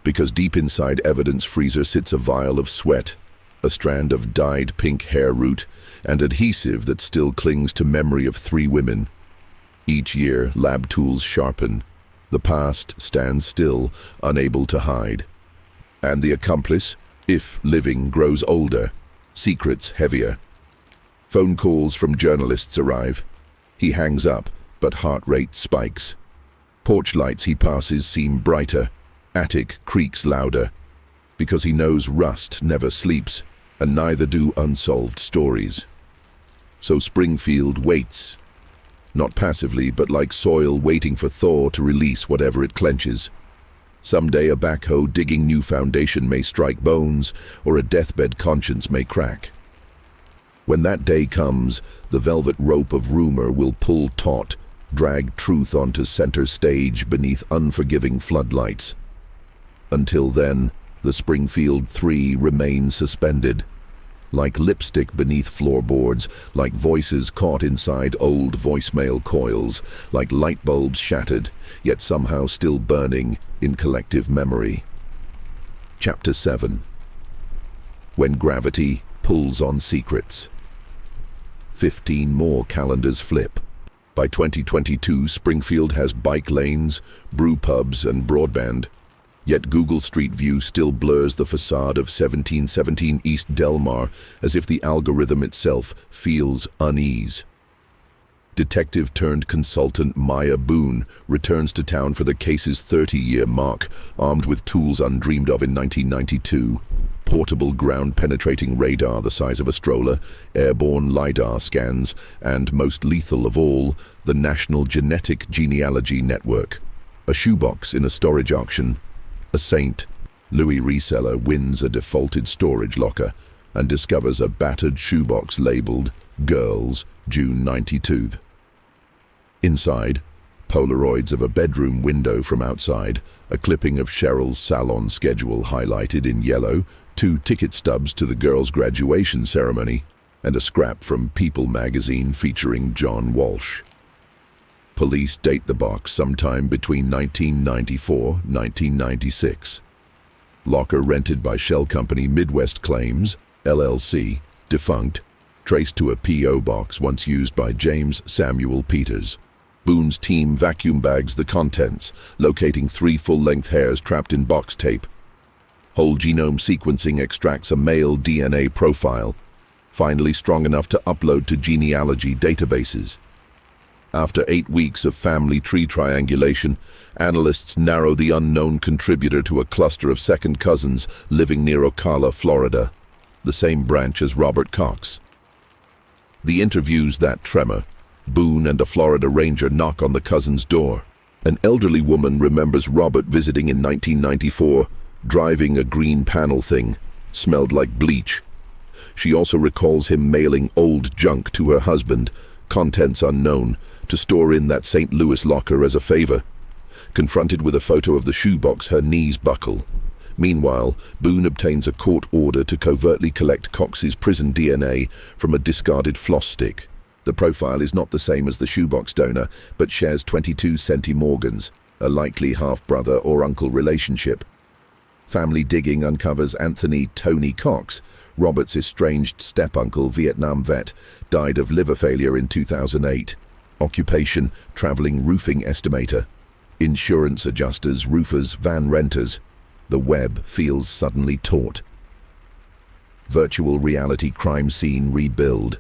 because deep inside evidence freezer sits a vial of sweat, a strand of dyed pink hair root, and adhesive that still clings to memory of 3 women. Each year, lab tools sharpen. The past stands still, unable to hide. And the accomplice, if living, grows older, secrets heavier. Phone calls from journalists arrive. He hangs up, but heart rate spikes. Porch lights he passes seem brighter. Attic creaks louder. Because he knows rust never sleeps, and neither do unsolved stories. So Springfield waits. Not passively, but like soil waiting for thaw to release whatever it clenches. Someday a backhoe digging new foundation may strike bones, or a deathbed conscience may crack. When that day comes, the velvet rope of rumor will pull taut, drag truth onto center stage beneath unforgiving floodlights. Until then, the Springfield 3 remain suspended. Like lipstick beneath floorboards, like voices caught inside old voicemail coils, like light bulbs shattered, yet somehow still burning in collective memory. Chapter 7. When Gravity Pulls on Secrets. 15 more calendars flip. By 2022, Springfield has bike lanes, brew pubs, and broadband. Yet Google Street View still blurs the facade of 1717 East Delmar as if the algorithm itself feels unease. Detective-turned-consultant Maya Boone returns to town for the case's 30-year mark, armed with tools undreamed of in 1992. Portable ground-penetrating radar the size of a stroller, airborne LiDAR scans, and, most lethal of all, the National Genealogy Network. A shoebox in a storage auction. A St. Louis reseller wins a defaulted storage locker and discovers a battered shoebox labeled Girls, June 92. Inside, Polaroids of a bedroom window from outside, a clipping of Cheryl's salon schedule highlighted in yellow, 2 ticket stubs to the girls' graduation ceremony, and a scrap from People magazine featuring John Walsh. Police date the box sometime between 1994-1996. Locker rented by shell company Midwest Claims, LLC, defunct, traced to a P.O. box once used by James Samuel Peters. Boone's team vacuum bags the contents, locating 3 full-length hairs trapped in box tape. Whole genome sequencing extracts a male DNA profile, finally strong enough to upload to genealogy databases. After 8 weeks of family tree triangulation, analysts narrow the unknown contributor to a cluster of second cousins living near Ocala, Florida, the same branch as Robert Cox. The interviews that tremor. Boone and a Florida ranger knock on the cousin's door. An elderly woman remembers Robert visiting in 1994, driving a green panel thing, smelled like bleach. She also recalls him mailing old junk to her husband, contents unknown, to store in that St. Louis locker as a favor. Confronted with a photo of the shoebox, her knees buckle. Meanwhile, Boone obtains a court order to covertly collect Cox's prison DNA from a discarded floss stick. The profile is not the same as the shoebox donor, but shares 22 centimorgans, a likely half-brother or uncle relationship. Family digging uncovers Anthony "Tony" Cox, Robert's estranged step-uncle, Vietnam vet, died of liver failure in 2008. Occupation, traveling roofing estimator. Insurance adjusters, roofers, van renters. The web feels suddenly taut. Virtual reality crime scene rebuild.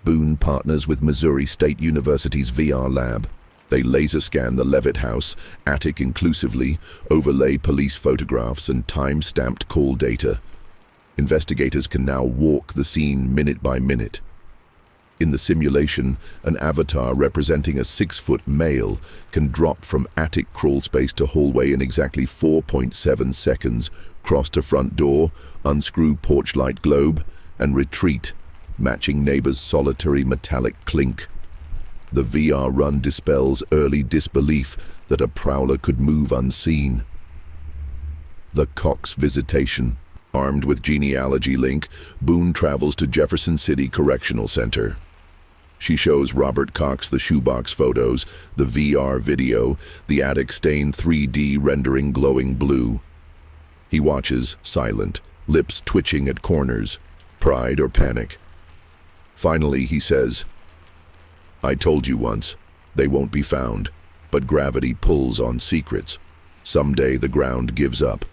Boone partners with Missouri State University's VR lab. They laser scan the Levitt house, attic inclusively, overlay police photographs and time-stamped call data. Investigators can now walk the scene minute by minute. In the simulation, an avatar representing a 6-foot male can drop from attic crawlspace to hallway in exactly 4.7 seconds, cross to front door, unscrew porch light globe, and retreat, matching neighbor's solitary metallic clink. The VR run dispels early disbelief that a prowler could move unseen. The Cox visitation. Armed with genealogy link, Boone travels to Jefferson City Correctional Center. She shows Robert Cox the shoebox photos, the VR video, the attic stained 3D rendering glowing blue. He watches, silent, lips twitching at corners, pride or panic. Finally, he says, "I told you once, they won't be found, but gravity pulls on secrets. Someday the ground gives up."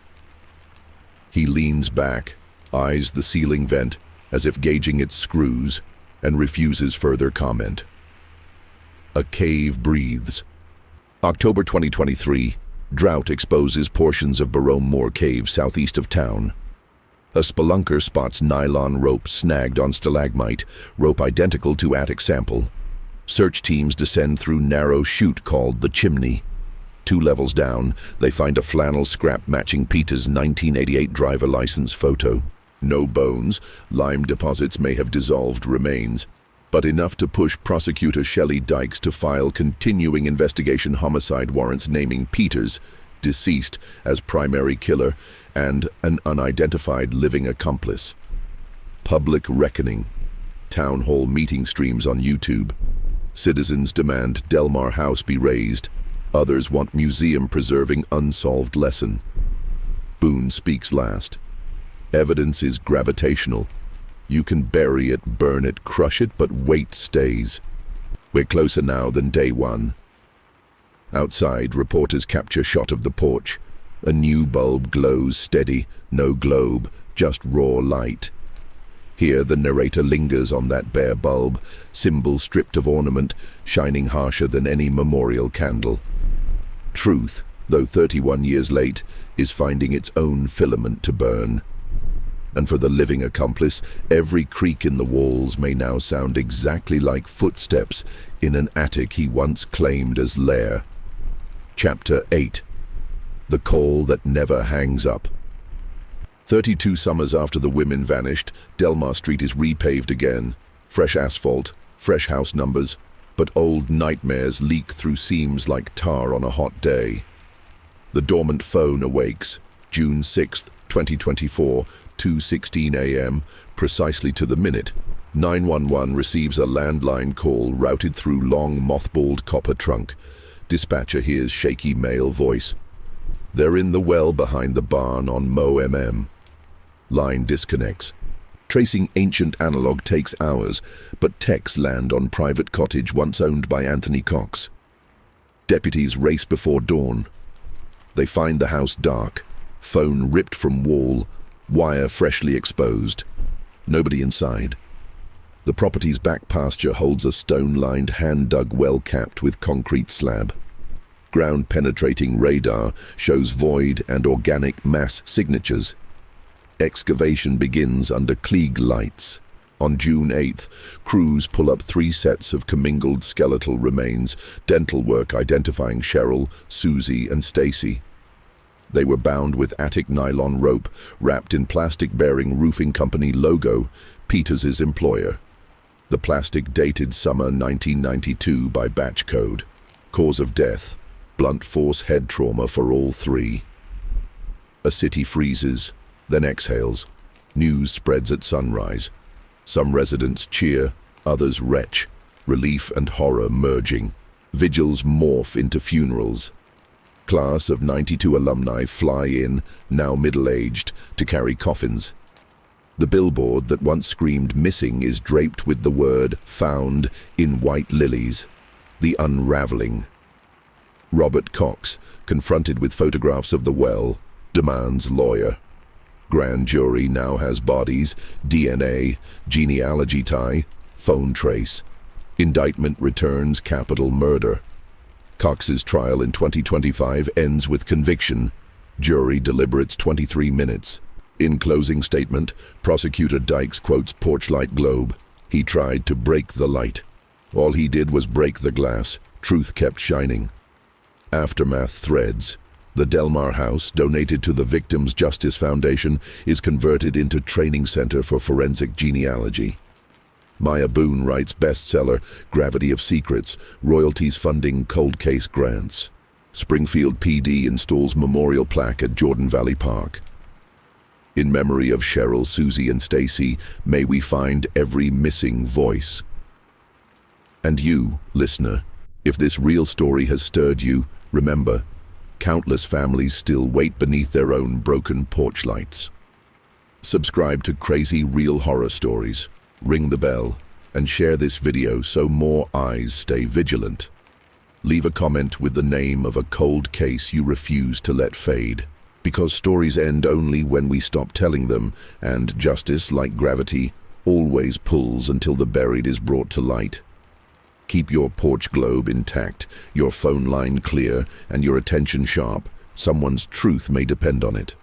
He leans back, eyes the ceiling vent as if gauging its screws, and refuses further comment. A cave breathes. October 2023. Drought exposes portions of Barome Moor Cave southeast of town. A spelunker spots nylon rope snagged on stalagmite, rope identical to attic sample. Search teams descend through narrow chute called the chimney. 2 levels down, they find a flannel scrap matching Peter's 1988 driver license photo. No bones, lime deposits may have dissolved remains, but enough to push prosecutor Shelley Dykes to file continuing investigation homicide warrants naming Peters, deceased, as primary killer and an unidentified living accomplice. Public reckoning. Town hall meeting streams on YouTube. Citizens demand Delmar House be razed. Others want museum preserving unsolved lesson. Boone speaks last. Evidence is gravitational. You can bury it, burn it, crush it, but weight stays. We're closer now than day one. Outside, reporters capture shot of the porch. A new bulb glows steady, no globe, just raw light. Here the narrator lingers on that bare bulb, symbol stripped of ornament, shining harsher than any memorial candle. Truth, though 31 years late, is finding its own filament to burn. And for the living accomplice, every creak in the walls may now sound exactly like footsteps in an attic he once claimed as lair. Chapter 8. The Call That Never Hangs Up. 32 summers after the women vanished, Delmar Street is repaved again. Fresh asphalt, fresh house numbers, but old nightmares leak through seams like tar on a hot day. The dormant phone awakes. June 6th, 2024, 2:16 a.m., precisely to the minute. 911 receives a landline call routed through long mothballed copper trunk. Dispatcher hears shaky male voice. "They're in the well behind the barn on Mo MM." Line disconnects. Tracing ancient analog takes hours, but texts land on private cottage once owned by Anthony Cox. Deputies race before dawn. They find the house dark, phone ripped from wall, wire freshly exposed. Nobody inside. The property's back pasture holds a stone-lined, hand-dug well capped with concrete slab. Ground-penetrating radar shows void and organic mass signatures. Excavation begins under Klieg lights. On June 8th, crews pull up 3 sets of commingled skeletal remains, dental work identifying Cheryl, Susie, and Stacy. They were bound with attic nylon rope, wrapped in plastic bearing roofing company logo, Peters' employer. The plastic dated summer 1992 by batch code. Cause of death, blunt force head trauma for all 3. A city freezes, then exhales. News spreads at sunrise. Some residents cheer, others retch, relief and horror merging. Vigils morph into funerals. Class of 92 alumni fly in, now middle-aged, to carry coffins. The billboard that once screamed missing is draped with the word found in white lilies. The unraveling. Robert Cox, confronted with photographs of the well, demands lawyer. Grand jury now has bodies, DNA, genealogy tie, phone trace. Indictment returns capital murder. Cox's trial in 2025 ends with conviction. Jury deliberates 23 minutes. In closing statement, Prosecutor Dykes quotes Porchlight Globe. He tried to break the light. All he did was break the glass. Truth kept shining. Aftermath threads. The Delmar House, donated to the Victims' Justice Foundation, is converted into training center for forensic genealogy. Maya Boone writes bestseller Gravity of Secrets, royalties funding cold case grants. Springfield PD installs memorial plaque at Jordan Valley Park. In memory of Cheryl, Susie, and Stacy, may we find every missing voice. And you, listener, if this real story has stirred you, remember, countless families still wait beneath their own broken porch lights. Subscribe to Crazy Real Horror Stories, ring the bell, and share this video so more eyes stay vigilant. Leave a comment with the name of a cold case you refuse to let fade. Because stories end only when we stop telling them, and justice, like gravity, always pulls until the buried is brought to light. Keep your porch globe intact, your phone line clear, and your attention sharp. Someone's truth may depend on it.